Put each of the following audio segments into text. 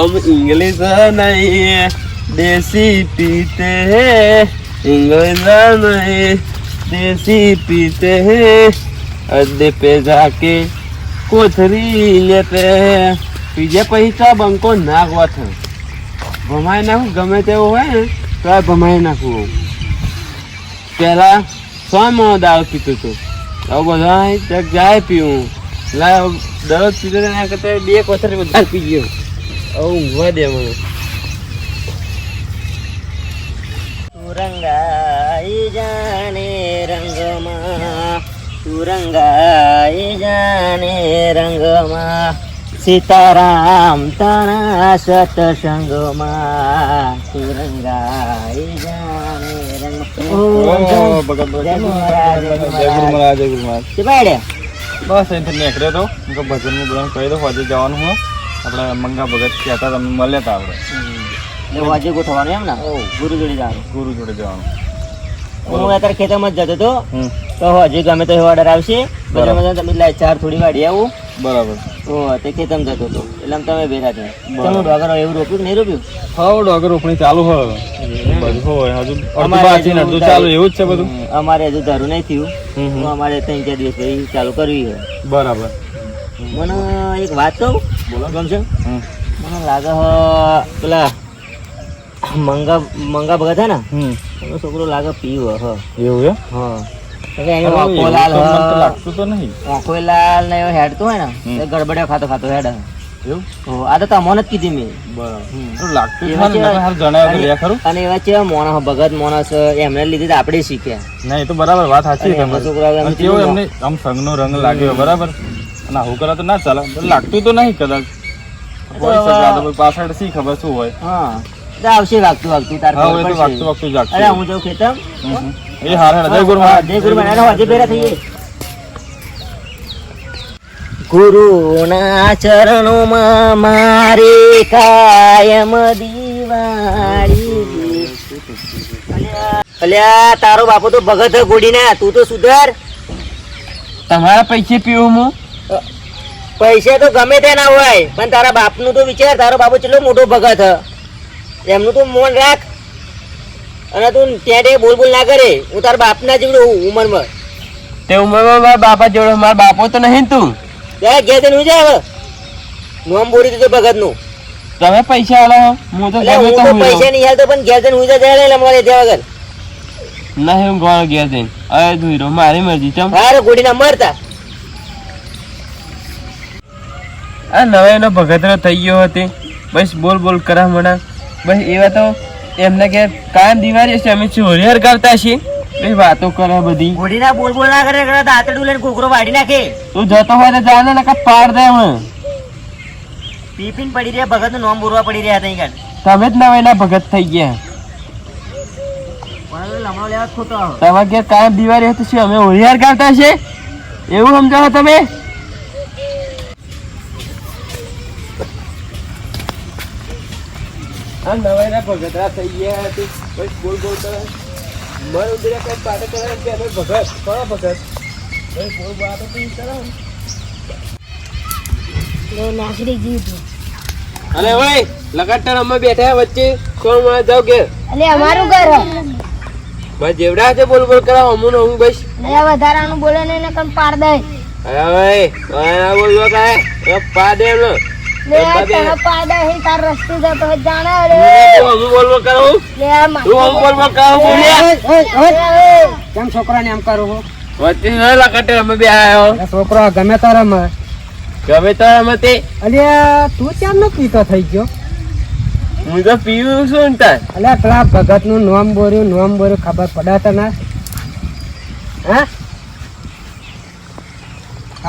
हम इंग्लिश नहीं देसी पीते हैं, इंग्लिश नहीं देसी पीते हैं, अड्डे पे जाके कोथरी लेते हैं. પીજે પૈસા બંકો નાખવા છે, ભમાઈ નાખું ગમે તેવું હોય ને તો આ ભમાઈ નાખવું. પેલા 100 માં દારૂ પીતો હતો, હવે બધા જાય પીવું. દરરોજ પીતો એના કરતા 2 કોથળી વધારે પી ગયો. હવે ઊંઘવા દે મને. રંગાઈ જાને રંગમાં, રંગાઈ જાને રંગમાં, સીતારામ તારા સતસંગમાં, રંગાઈ જાને રંગમાં. બસ અહીંથી નીકળ્યો તો ભજનનું બધા કહી દો આજે જવાનું હોય. આપણે મંગા ભગત કહેતા તમને મળ્યા હતા આપણે વાજે ગોઠવાનું એમ ને ગુરુ જોડે જવાનું. ગુરુ જોડે જવાનું. હું અત્યારે ખેતરમાં જ જતો હતો તો હજી ગમે તો ઓર્ડર આવશે તમે 4 થોડી વાડી આવું. બરાબર. તે ખેતરમાં જતો હતો એટલે તમે ભેગા થયા. તમે ડોગર એવું રોપ્યું કે નહીં રોપ્યું? હા ડોગર રોપણી ચાલુ હોય બધું હોય હજુ અડધું ચાલુ એવું જ છે બધું. અમારે હજુ ધારું નહીં થયું, અમારે 3-4 દિવસ પછી ચાલુ કરવી છે. બરાબર. મને એક વાત કહું, બોલો ગમશે? મને લાગે પેલા મંગા ભગત હે ને એનો છોકરો લાગે પીવો હ. એવું એમ? હા આંખો લાલ લાગતું તો નહીં. આંખો લાલ ને હેડતું હોય ને ગડબડે ખાતો ખાતો હેડ. એવું? આ તો તમને જ કીધી મેં. અને એવા છે મોણસ ભગત માણસ એમને લીધે આપણે શીખ્યા. ના એ તો બરાબર વાત સાચી. એમને આમ સંગ નો રંગ લાગ્યો બરાબર, અને આવું કરે તો ના ચાલે. લાગતું તો નહીં કદાચ પાછળ શી ખબર શું હોય. હા આવશે વાગતું વાગતું તાર વાગતું જાગતું. અરે હું જાઉં ખેતર. એ હાર જય ગુરુ મહારાજ. જય ગુરુ મહારાજ. આજે ભેરા થઈએ. ગુરુના ચરણોમાં મારે કાયમ દિવાળી. અલ્યા તારો બાપો તો ભગત ગોડીના, તું તો સુધર. તમારા પૈસે પીવું હું? પૈસા તો ગમે તે ના હોય પણ તારા બાપનું તો વિચાર. તારો બાપુ કેટલો મોટો ભગત હ, એમનું તો મોન રાખ. અને તું ત્યાં બોલ બોલ ના કરે. હું તારા બાપના જેવડો ઉંમરમાં. તે ઉંમરમાં મારા બાપા જેવડો. મારા બાપો તો નહીં તું. ઘેર જઈને હું જાય હવે નોમ બોરી દીધું ભગત નું. તમે પૈસા વાળા હું તો પૈસા નહીં હાલતો પણ ઘેર જઈને હું જાય અમારે ત્યાં વગર નહીં. હું ગોળ ઘેર જઈને હવે ધુઈરો મારી મરજી. ચમ હારે ગોડી ના મરતા. આ નવા ભગતરો થઈ ગયો હતી. બસ બોલ બોલ કરા મણા. બસ એવા તો એમને કે કાયમ દિવાળી છે અમે ચોરિયાર કરતા છીએ. બસ વાતો કરે બધી. ગોડી ના બોલ બોલ ના કરે દાંતડું લઈને કુકરો વાડી નાખે. તું જતો હોય તો જાને ને કા પાડ દે. હું પીપીન પડી રહ્યા ભગત નું નામ બોલવા પડી રહ્યા હતા. તમે જ નવા ભગત થઈ ગયા. લમણો લેવા ખોટો તમારે ઘેર કાયમ દિવાળી હતી અમે હોળિયાર કરતા છે એવું સમજાવો તમે? આ નવાઈના ભગતરા થઈ ગયા હતી. બસ બોલ બોલ કરે મર ઉદરે કઈ પાટે કરે કે અમે ભગત કોણ ભગત? બસ બોલ બોલ તો તું કરે લે નાસરી જીતું. અરે ભાઈ લગાતાર અમે બેઠા વચ્ચે કોણ માં જાવ કે અલે અમારું ઘર બસ જેવડા છે બોલ બોલ કરાવ અમુન હું બસ લે વધારાનું બોલે ને એને કમ પાડ દે. અરે ભાઈ આ બોલવા કાય એ પા દે ને લે તને પાડ દે હે તાર રસ્તે જતો જાણે. અરે હું બોલવા કરાવ લે હું બોલવા કરાવ બોલ્યા કેમ છોકરાને એમ કરો છો? વચ્ચે લગાતાર અમે બે આયો છોકરો ગમે તારા ગમે તારા મતે. અલ્યા તું કેમ નો પીતો થઈ ગયો? હું તો પીવું છું ને તાર. અલ્યા પેલા ભગત નું નામ બોર્યું ખબર પડે તને? હા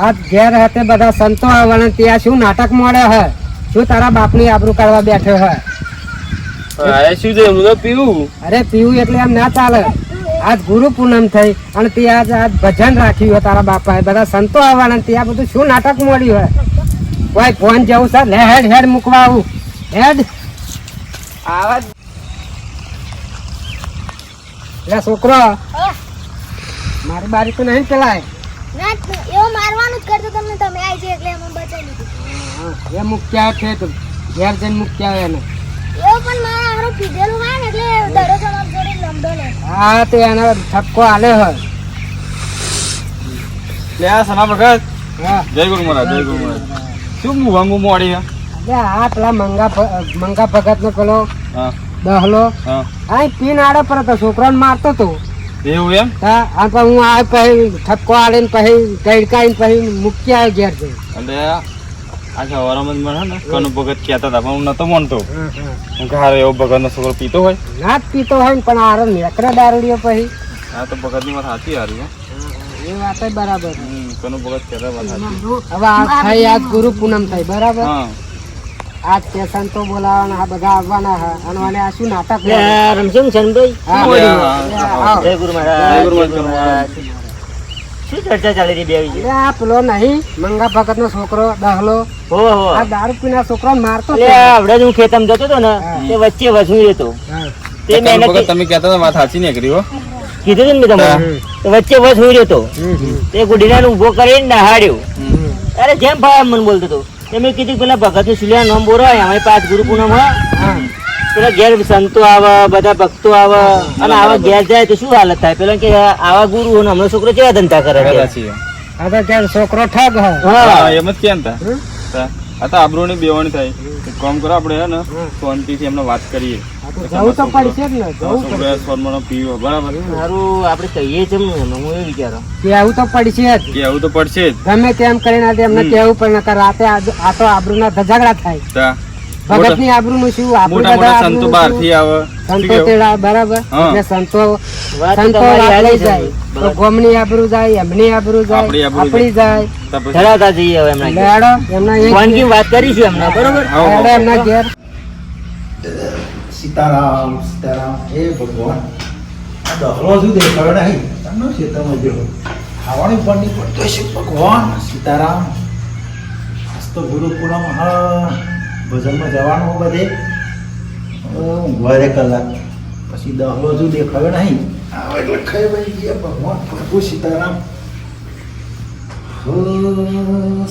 આ ઘેર હાથે બધા સંતો આવવાના ત્યાં શું નાટક મોડે હે? શું તારા બાપની આબરૂ કાઢવા બેઠો હે? અરે શું છે હું તો પીવું. અરે પીવું એટલે એમ ના ચાલે. આજ ગુરુ પૂનમ થઈ અને ત્યાં આજ ભજન રાખ્યું હોય તારા બાપાએ. બધા સંતો આવવાના ત્યાં બધું શું નાટક મોડ્યું હોય? કોઈ ફોન જવું સર લે હેડ હેડ મૂકવા આવું હેડ આવા. લે છોકરો મારી બારી તો નહીં ચલાય. ના એવો મારવાનું જ કરતો તમને. તમે આવી છે એટલે અમે બચાવી લીધું. એ મુક્યા છે તો ઘેર જઈને મૂકી આવે એને એવું પણ મારે હારું કીધેલું હોય ને એટલે દરરોજ અમારી જોડે લંડો ને હા તે એને ઠપકો આલે હોય લે આ સના ભગત હા જય ગુરુ મહારાજ જય ગુરુ મહારાજ શું મુવાંગુ મોડી હે? અરે આ પેલા મંગા ભગત નો પેલો હા દહલો હા આ પીન આડે પર હતો છોકરાને મારતો તો એવું એમ હા આ પછી હું આ પછી ઠપકો આલે ને પછી ગઈડકાઈને પછી મૂકી આવ્યો ઘેર જઈને એટલે આ સવારમાં મને હે ને કનુ ભગત કહેતા હતા પણ હું નતો માનતો હું કે હારે એવો ભગતનો છોકરો પીતો હોય ના જ પીતો હોય ને પણ આરો નેકરે દારૂડિયો પછી હા તો ભગતની વાત સાચી હારી હે એ વાત બરાબર કનુ ભગત કહેતા વાત સાચી હવે આ થઈ આજ ગુરુ પૂનમ થઈ બરાબર હા આજ સ્ટેશન તો બોલાવાના આ બધા આવવાના હા અને મને આ શું નાટક રમશેમ છનભાઈ હા, હા, આવો. જય ગુરુ મહારાજ જય ગુરુ મહારાજ. શું ચર્ચા ચાલી રહી બે એટલે આ પેલો નહીં મંગા ભગત નો છોકરો દહલો હો હો આ દારૂ પીના છોકરો મારતો એટલે આવડે જ હું ખેતમ જતો હતો ને હા. તે વચ્ચે વસું હતો તે કનુ મેં ભગત તમે કહેતા હતા વાત સાચી નીકળી હો કીધું હતું ને મેં તમને તો વચ્ચે વસ હું રહ્યો હતો તે ગુડીને ઉભો કરીને નહાડ્યો અરે જેમ ભાઈ મને બોલતો હતો તે મેં કીધું પેલા ભગત નું સિલિયા નામ બોલો અમારી પાંચ ગુરુ પૂનમ હોય પેલા ઘેર સંતો આવે બધા ભક્તો આવે અને આવા ઘેર જાય તો શું હાલત થાય પેલા કે આવા ગુરુ ને હમણાં છોકરો કેવા ધંધા કરે છે સાચી આ તો ક્યાં છોકરો ઠગ હોય હા એમ જ કેમ તા આ તો આબરૂની બેવણી થાય એક કામ કરો આપણે હે ને શાંતિથી એમને વાત કરીએ આ તો જવું તો પડશે જ ને જવું પડશે છોકરા સ્વર્ણનો પીવો બરાબર સારું આપણે કહીએ છે હું એ વિચારો કેવું તો પડશે જ કેવું તો પડશે જ ગમે તેમ કરીને આજે એમને કેવું પણ નકર રાતે આ તો આબરૂના ઝઘડા થાય તા ભગત ની આબરૂ નું શું આબરૂ મોટા મોટા બધા સંતો બહારથી આવે શું સંતો કેવું? તેડા બરાબર હા. એટલે સંતો વાત તો સંતો તમારી વાત લઈ સાચી છે. જાય તો ગોમની આબરૂ જાય એમની આબરૂ જાય આપણી આબરૂ આપણી જાય તા પછી ધરાવતા જઈએ હવે એમના ઘેર. લેડો એમના એક વાનગી વાત કરીશું એમના બરોબર આવો, લેડો આવો. એમના ઘેર સીતારામ સીતારામ હે ભગવાન આ દહલો શું દેખાડો નહીં તમને ખેતરમાં જો ખાવાની પણ નહીં પડતો છે ભગવાન સીતારામ આજ તો ગુરુ પૂનમ હા ભજનમાં જવાનું બધે ઊંઘવા દે કલાક પછી દહલો શું દેખાડો નહીં આવે એટલે ખાઈ ભાઈ ગયા ભગવાન પ્રભુ સીતારામ હો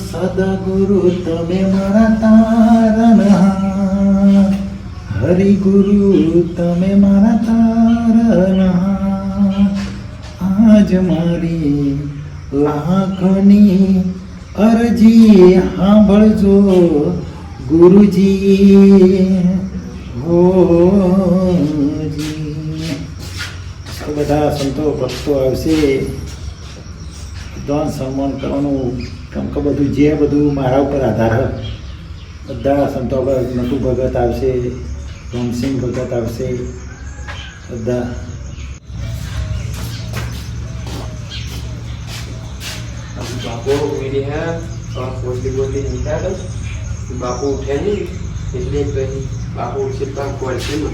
સદગુરુ તમે મારા તારણહાર હરિ ગુરુ તમે મારા તારણહાર આજ મારી લાખની અરજી સાંભળજો ગુરુજી હોજી બધા સંતો ભક્તો આવશે દાન સન્માન કરવાનું કેમ કે બધું જે બધું મારા ઉપર આધાર હોય બધા સંતો પર નટુ ભગત આવશે રોમસિંહ ભગત આવશે બધા બાપુ મેરી હે પોસ્ટી બોલતી નીકળ્યા તો બાપુ ઉઠે નહીં એટલે પછી બાપુ ઉઠશે તો પડશે ને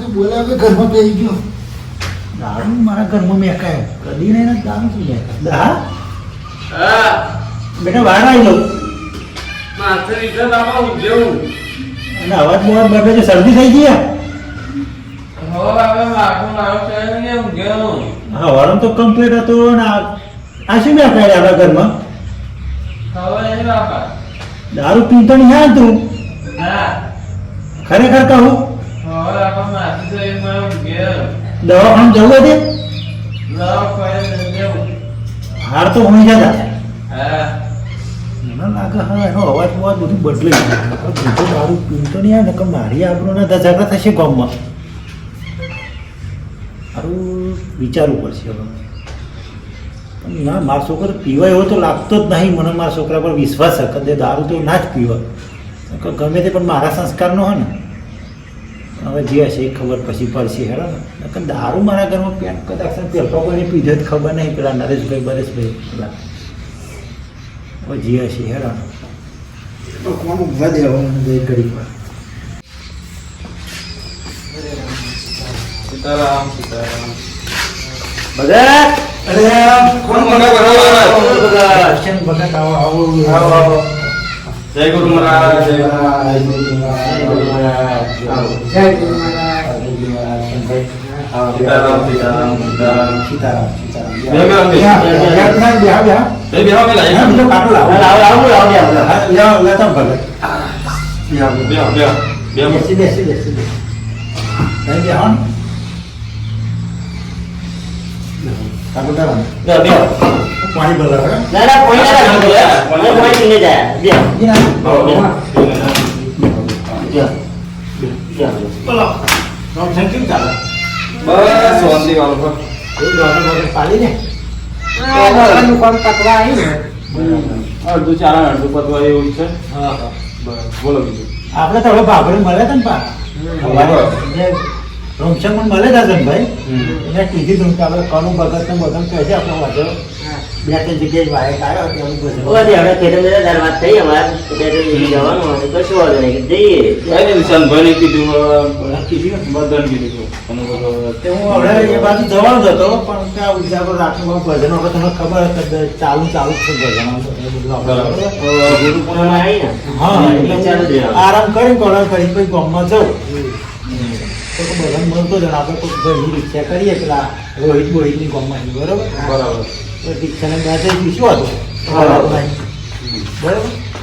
બોલાવે ઘરમાં બેસી ગયો દારૂ મારા ઘરમાં મેકાય કદી નહીં ને દારૂ શું મેકાય હા બેટા બહાર આવી જાઉં માથે નીચે લાવો જેવું અને અવાજ બહુ બગડે છે શરદી થઈ ગઈ હો હવે માખું મારો છે ને હું ગયો હા વાળમ તો કમ્પ્લીટ હતો ને આ શું મેકાય આપણા ઘરમાં હવે નહીં બાપા દારૂ પીતો નહીં હા તું ના ખરેખર કહું હવે બાપા માથે તો એક મારો ગયો દવાખાને જવું હતી લાવ કરે જેવું હાર તો હોઈ જતા હા મને લાગે હા એનો અવાજ બવાજ બધું બદલાઈ ગયું બીજો દારૂ પીતો નહીં આવે ને કે મારી આપણને ઝઘડા થશે ગામમાં સારું વિચારવું પડશે હવે પણ ના મારા છોકરો પીવાય એવો તો લાગતો જ નહીં મને મારા છોકરા પર વિશ્વાસ છે કે દારૂ તો ના જ પીવાય કે ગમે તે પણ મારા સંસ્કારનો હોય ને હવે જે હશે એ ખબર પછી પડશે હેડો ને કે દારૂ મારા ઘરમાં પેન કદાચ પેલો કોઈને પીધો જ ખબર નહીં પેલા નરેશભાઈ બરેશભાઈ પેલા હવે જે હશે હેડો તો કોણ ઊંઘવા દેવાનું બે ઘડી પર સીતારામ સીતારામ બધા અરે કોણ મોટા બરાબર દર્શન ભગત આવો આવો આવો આવો જય ગુરુ મહારાજ જય ગુરુ મહારાજ જય ગુરુ મહારાજ જય ગુરુ મહારાજ સીતારામ સીતારામ સીતારામ સીતારામ સીતારામ પાણી ભરવા ના ના કોઈ ના રાખો યાર મને કોઈ પીને જાય બે બોલો થેન્ક યુ ચાલો બસ શાંતિ વાળો પાડી ને આનું કામ પતવા આવ્યું ને. અડધું ચાલે અડધું પતવા એવું છે હા હા બરાબર બોલો બીજું આપણે તો હવે ભાભરી મળે છે ને પા રમશંગ પણ મળે છે ભાઈ એને કીધી તું કે આપણે કનું ભગત ને બધન કહે છે આપણો વાંધો બે ત્રણ જગ્યાએ વાયક આવ્યો કે એવું બધું ઓલી હવે ખેતર મેં તાર વાત થઈ અમાર એટલે જવાનું હોય તો કશું વાંધો નહીં જઈએ કઈ નહીં વિશાલભાઈ કીધું કીધી બધાને કીધું અને બધું તે હું હવે એ બાજુ જવાનો જ હતો પણ ત્યાં ઉજાગર રાખીને ભજન વખત તમને ખબર હતી ચાલુ જ છે ભજન ગુરુ પૂનમ આવી ને હા એટલે ચાલુ જ રહેવાનું. આરામ કરી કોણ કરી પછી ગામમાં જવું તો ભજન મળતો જ આપણે કોઈ ઘરની રિક્ષા કરીએ પેલા રોહિત બોહિતની ગામમાં બરોબર બરાબર તો રિક્ષાને મેસેજ શું હતું બરોબર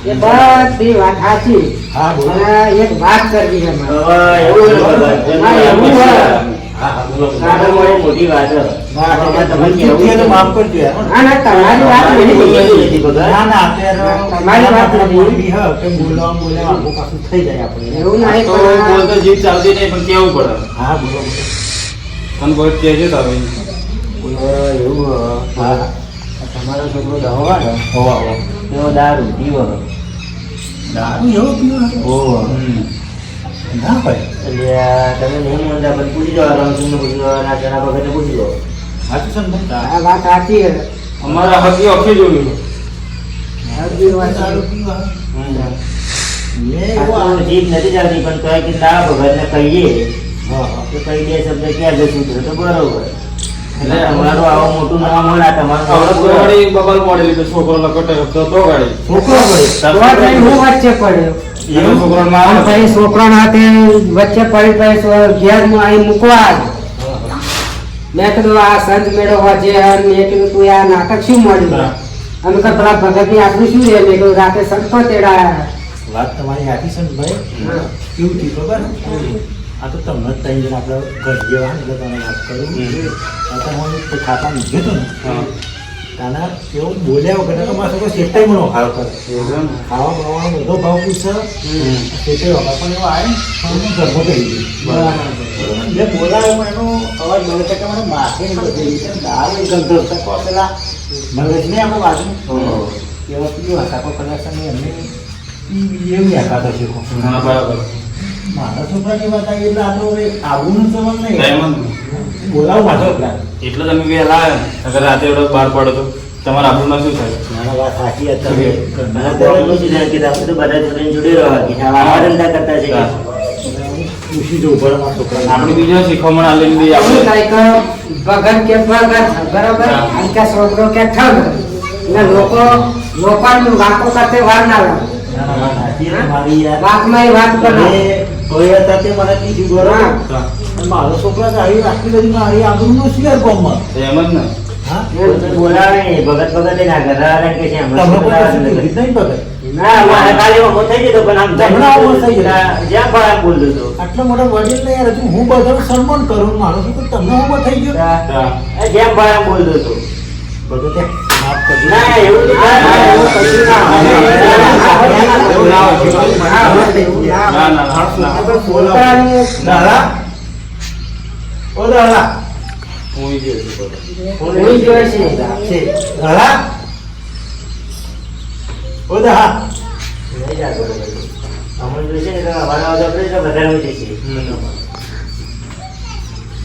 એ બધી વાત સાચી. હા બોલો અને એક વાત કરવી છે મારે. હવે એવું ને ભગત. હા, એવું હોય. હા હા બોલો સાડા મોડી મોટી વાત છે. એમાં તમારે કેવું તમે છે? માફ કરજો યાર ના ના તમારી વાત તમારે નહીં. કેવું નથી ભગત. ના ના અત્યારે તમારી વાત નથી. બોલવી હ કે બોલવા આખું પાછું થઈ જાય આપણે એવું નહીં તો પણ બોલતો જીત ચાલતી નહીં પણ કેવું પડે હા બોલો અને બહુ કહેજો તમે એવું હા તમારો છોકરો દવા ને હોવા હોવા તેઓ દારૂ પીવો દારૂ એવો પીવો ઓહો. ના ભાઈ એટલે આ તમે નહીં માનતા પણ પૂછી દો રમસિંહને પૂછી દો ના જણા ભગતને પૂછી દો સાચું છે ને ભાઈ? આ વાત સાચી છે. અમારા હકી અખી જોયું બધી વાત દારૂ સાચી. પીવા એ આ એવો તો આવે. જીત નથી ચાલતી પણ તો કે ના ભગતને કહીએ હા હા તો કઈ બે શબ્દ ક્યાં જશું તો બરોબર એટલે તમારું આવું મોટું નામ હોય ને હવે તમારું ગાડી બબાલ મોડેલી તો છોકરો લકોટે તો ગાડી છોકરો ભાઈ તો ભાઈ હું વચ્ચે પડ્યો. એનો છોકરો અને માં પછી છોકરાના હાથે વચ્ચે પડી પછી ઘેરમાં અહીં મૂકવા આવ્યો. મેં કીધું આ સંત મેળો વાજે અને મેં કીધું તું આ નાટક શું મળ્યું અમે કહે પેલા ભગતની આટલું શું છે મેં કીધું રાતે સંતો તેડાયા. વાત તમારી સાચી છે ને ભાઈ કેવું થયું ખબર આ તો તમને જ ત્રણ જણ આપણે ઘર જેવા ને એટલે તને વાત કરું અત્યારે હું એક ખાતા મૂક્યું હતું ને તાના એવું બોલ્યા વગર તો મારા છોકરો શેઠાઈ મને વખાણ કરે ખાવા બાવાનો બધો ભાવ પૂછે શેઠાઈ વખાણ પણ એવો આવે ને પણ હું ગર્ભો થઈ ગયો જે બોલાયો એનો અવાજ મને કે મને માથે નહીં બધી દાળ ગંધો તકો પેલા મગજ નહીં આપણે બાજુ એવા પીવા હતા કોઈ કનેક્શન એમને એવું યાદ છે હા બરાબર મારા છોકરાની વાત આવી એટલે આ તો હવે આવું સવાલ નહીં ડાયમંડ બોલાવો મારો છોકરા એટલે તમે વહેલા આવ્યા ને અગર રાતે એવડો બહાર પડો તો તમારા આપણું શું થાય નાના વાત સાચી હતી મને બોલનું સીધા કીધા આપણે તો બધા જોડે જોડી રહ્યા કે આવા ધંધા કરતા છે કે પૂછી જવું પડે મારા છોકરાને આપણે બીજો શીખવણ આલેલી બી આપણે આપણે કાંઈક ભગત કે ભગત બરાબર અને કે છોકરો કે ઠગ એટલે લોકોની વાતો કરતે વાર ના લાગે. નાના વાત સાચી છે મારી યાર વાતમાં એ વાત કરે. હવે કોઈ હતા તે મને કીધું બરોબર હા. અને મારો છોકરા તો આવી આટલી બધી મારી આબરૂનો શિકાર કોમમાં એમ જ ને હા બોલાવે નહીં ભગત ભગત ના ઘર કે છે તમને કોઈ કશું કીધું જ નહીં પકડ ના મારે કાલે ઉભો થઈ ગયો પણ આમ હમણાં ઉભો થઈ ગયો. જ્યાં પણ આમ બોલતો હતો આટલા મોટા વડીલ ને યાર હજુ હું બધાનું સન્માન કરું મારો છોકરો તમને ઉભો થઈ ગયો જેમ પણ આમ બોલતો હતો ભગતે માફ કરજો ના એવું તો ના એવું કશું ના એવું ના હોય. ના, ના ના ના છોકરાને દાદા ઓ દાદા હું ઈ ગયો છું હું જોઈ છે. છે દાદા ઓ દાદા નહીં જાતો અમન જોઈશે ને તો અમારા વાળા આપણે તો વધારે જઈશે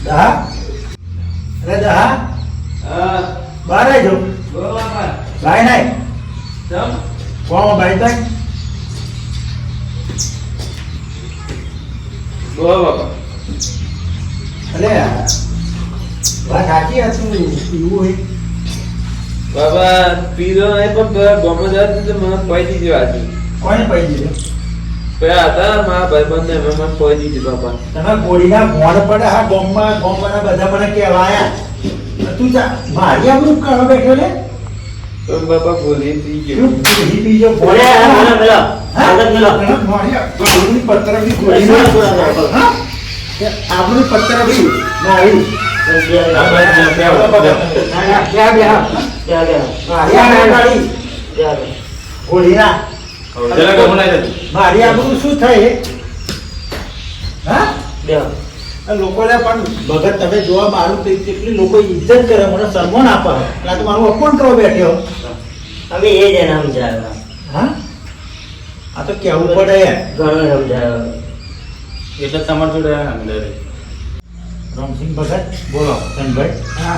દાદા અરે દાદા હા બહાર આવજો બોલો બાપા ભાઈ નહીં ચમ કોણ ભાઈ તઈ બોલો બાપા અરે વાત સાચી હતું એવું હોય બાબા પીરો નહીં પણ પેલા ગમે જતી તો મને પૈ દીધી આજે કોને પડી દીધું પેલા હતા મારા ભાઈબંધ એમાં મને પૈ દીધી બાબા તમે ગોળીના મોડ પડે હા ગોમમાં બધા મને કહેવાયા તું તું જા મારી આબરૂ કાઢવા બેઠો લે તો બાપા બોલી થઈ ગયો તું બીજી બીજો બોલે બોલે બોલો આગળ બોલો મારી આબરૂની પત્રકી ગોળી હા આબરૂની પત્રકી મારી ગોળીના જરા ગમણાઈ જતી. મારી આબરૂ શું થાય હા આ લોકોને પણ ભગત તમે જોવા મારું કેટલી લોકો ઇજ્જત કરે મને સન્માન આપે એટલે તો મારું અપમાન કરવા બેઠ્યો અમે એ જ એને સમજાવ્યા હા આ તો કેવું પડે યાર ઘણું સમજાવ્યા એટલે તમારા જોડે આયા અમે direct. રામસિંહ ભગત બોલો ધનભાઈ હા.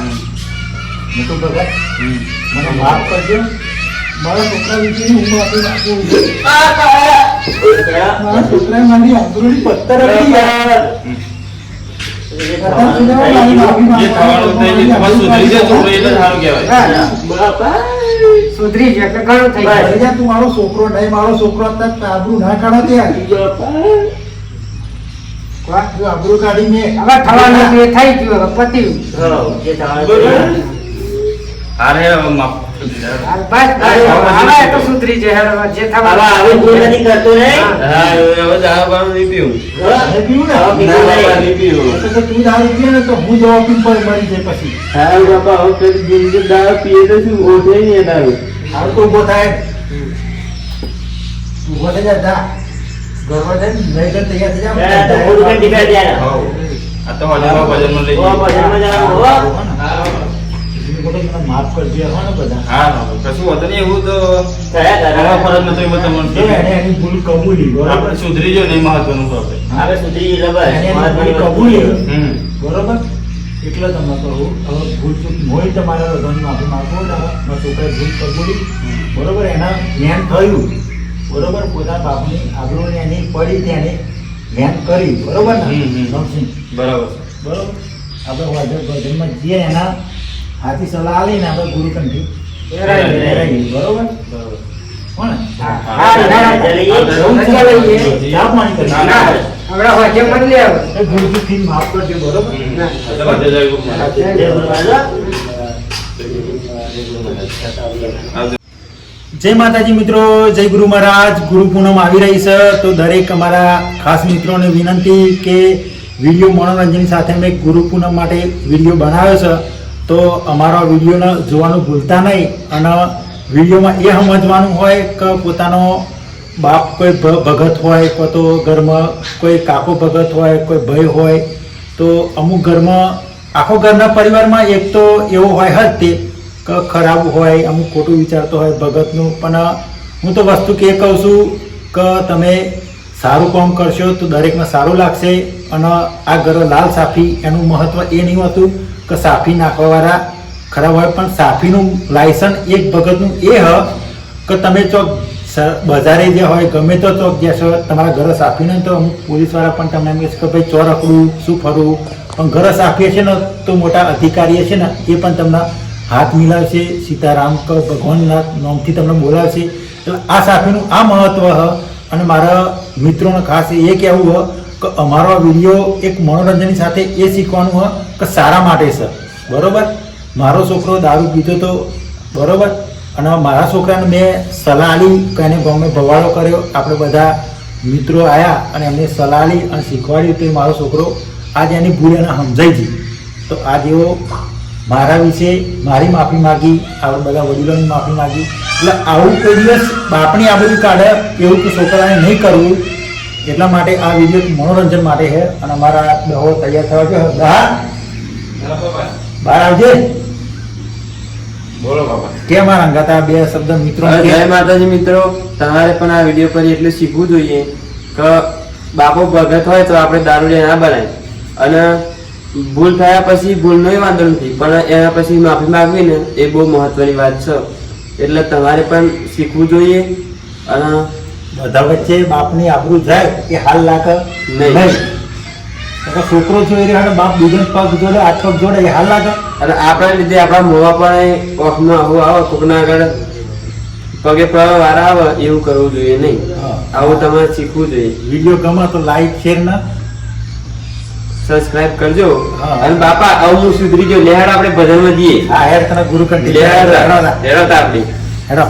મોટું ભગત મને માફ કરજો મારા છોકરા વિશેની હું માફી માંગુ છું. મારા છોકરાએ મારી આબરૂની પત્તર આપી યાર. જે થવાનું થઈ ગયું, તમારે સુધરી જાય છોકરો એટલે સારું કહેવાય. સુધરી ગયો એટલે ઘણું થઈ ભાઈ ગયું જા તું મારો છોકરો નહીં મારો છોકરો અત્યારે આબરૂ ના કાઢો ત્યાં જો આબરૂ કાઢી મેં હવે થવાનું હતું એ થઈ ગયું હવે પત્યું હારે હવે માફ કરી દીધા. હાલ બસ હવે તો સુધરી જાય હવે જે થવાનું હા, હવે દારૂ બારૂ નહીં પીવું હવે પીવું ને ના બાપા નહીં પીવું તો તું દારૂ પીએ ને તો હું દવા પીને પર મરી જાય પછી હા બાપા હવે પેલી જિંદગી દારૂ પીએ તો શું ઓછે નહીં દારૂ હાલ તો ઉભો થાય ઉભો થઈ જા જા ઘરમાં જઈને લઈ ગઈ તૈયાર થઈ જા હોવ. આ તો હજુ ભજનમાં લઈ જઈએ. મને માફ કરજો હો ને બધા હા કશું હતું નહીં એવું તો અમારા ફરજ નતો એવું તમને જો કીધું. એને એની ભૂલ કબૂલી બરોબર આપણે સુધરી જાય ને એ મહત્વનું છે આપણે. એને એની ભૂલ કબૂલી હમ. બરોબર એટલે તમને કહું હવે ભૂલ ચૂક હોય તમારે હૃદયની માફી માંગો ને મારા છોકરાએ ભૂલ કબૂલી બરોબર એના જ્ઞાન થયું બરોબર પોતાના બાપની આબરૂને એની પડી તેને જ્ઞાન કરી બરોબર ને હમ, હમ. સમજી બરાબર છે. બરોબર આપણે ભજનમાં જઈએ એના હાથી સલાહ આલીને આપણે ગુરુ કંઠી બરોબર બરાબર. કોણ હા હા, ચા પાણી કરી ના, ના હવે હોજે મત લે હવે એ ગુરુજી થી માફ કરજો બરોબર ચાલો, જય જય ગુરુ મહારાજ. આવજો. જય માતાજી મિત્રો જય ગુરુ મહારાજ ગુરુ પૂનમ આવી રહી છે તો દરેક અમારા ખાસ મિત્રોને વિનંતી કે વિડીયો મનોરંજન સાથે મેં ગુરુ પૂનમ માટે વિડીયો બનાવ્યો છે તો અમારા વિડીયોને જોવાનું ભૂલતા નહીં અને વિડીયોમાં એ સમજવાનું હોય કે પોતાનો બાપ કોઈ ભગત હોય કોઈ તો ઘરમાં કોઈ કાકો ભગત હોય કોઈ ભાઈ હોય તો અમુક ઘરમાં આખો ઘરના પરિવારમાં એક તો એવો હોય જ તે કે ખરાબ હોય અમુક ખોટું વિચારતો હોય ભગતનું પણ હું તો વસ્તુ કે કહું છું કે તમે સારું કામ કરશો તો દરેકને સારું લાગશે અને આ ઘર લાલ સાફી એનું મહત્ત્વ એ નહીં હોતું કે સાફી નાખવાવાળા ખરાબ હોય પણ સાફીનું લાયસન્સ એક ભગતનું એ હ કે તમે ચોક બજારે જે હોય ગમે તો ચોક જશો તમારા ઘરે સાફીને તો અમુક પોલીસવાળા પણ તમને એમ કહે છે કે ભાઈ ચોર રખડું શું ફરવું પણ ઘરે સાફી છે ને તો મોટા અધિકારી છે ને એ પણ તમને હાથ મિલાવશે સીતારામ કે ભગવાનના નામથી તમને બોલાવશે એટલે આ સાફીનું આ મહત્ત્વ હ અને મારા મિત્રોને ખાસ એ કહેવું હ કે અમારો વિડીયો એક મનોરંજનની સાથે એ શીખવાનું હ કે સારા માટે છે બરાબર મારો છોકરો દારૂ પીતો તો બરાબર અને મારા છોકરાને મેં સલાહ આલી કે એને ગામમાં ભવાડો કર્યો આપણે બધા મિત્રો આવ્યા અને એમને સલાહ આલી અને શીખવાડ્યું તો મારો છોકરો આજે એની ભૂલ એને સમજાઈ ગઈ તો આ જેવો મારા વિશે મારી માફી માગી આપણે બધા વડીલોની માફી માગી એટલે આવું કોઈ દિવસ બાપની આ બધું કાઢે એવું તો છોકરાને નહીં કરવું એટલા માટે આ વિડીયો મનોરંજન માટે છે અને અમારા દહો તૈયાર થવા છે બહાર આવજે બોલો બાપા. કેમ આ રંગાતા બે શબ્દ મિત્રો જય માતાજી મિત્રો તમારે પણ આ વિડીયો પર એટલું શીખવું જોઈએ કે બાપો ભગત હોય તો આપણે દારૂડિયા ના બનાય અને ભૂલ થયા પછી ભૂલનો વાંધો નથી પણ એના પછી માફી માંગવી ને એ બહુ મહત્વની વાત છે એટલે તમારે પણ શીખવું જોઈએ અને બધા વચ્ચે બાપની આબરૂ જાય એ હાલ લાગે નહીં. નહીં છોકરો જોઈ રહ્યો અને બાપ બીજો પગ જોડે હાથ પગ જોડે એ હાલ લાગે અને આપણા લીધે આપણા મોવા પણ ઓખમાં આવું આવે કોકના આગળ પગે પડવા વાળા આવે એવું કરવું જોઈએ નહીં હા. આવું તમારે શીખવું જોઈએ વિડીયો ગમે તો લાઈક શેર ના સબસ્ક્રાઇબ કરજો હા. અને બાપા હવે હું સુધરી ગયો લેહાડ આપણે ભજનમાં જઈએ હા હેડ તને ગુરુ કંઠી લેહાડ આપણે હેડો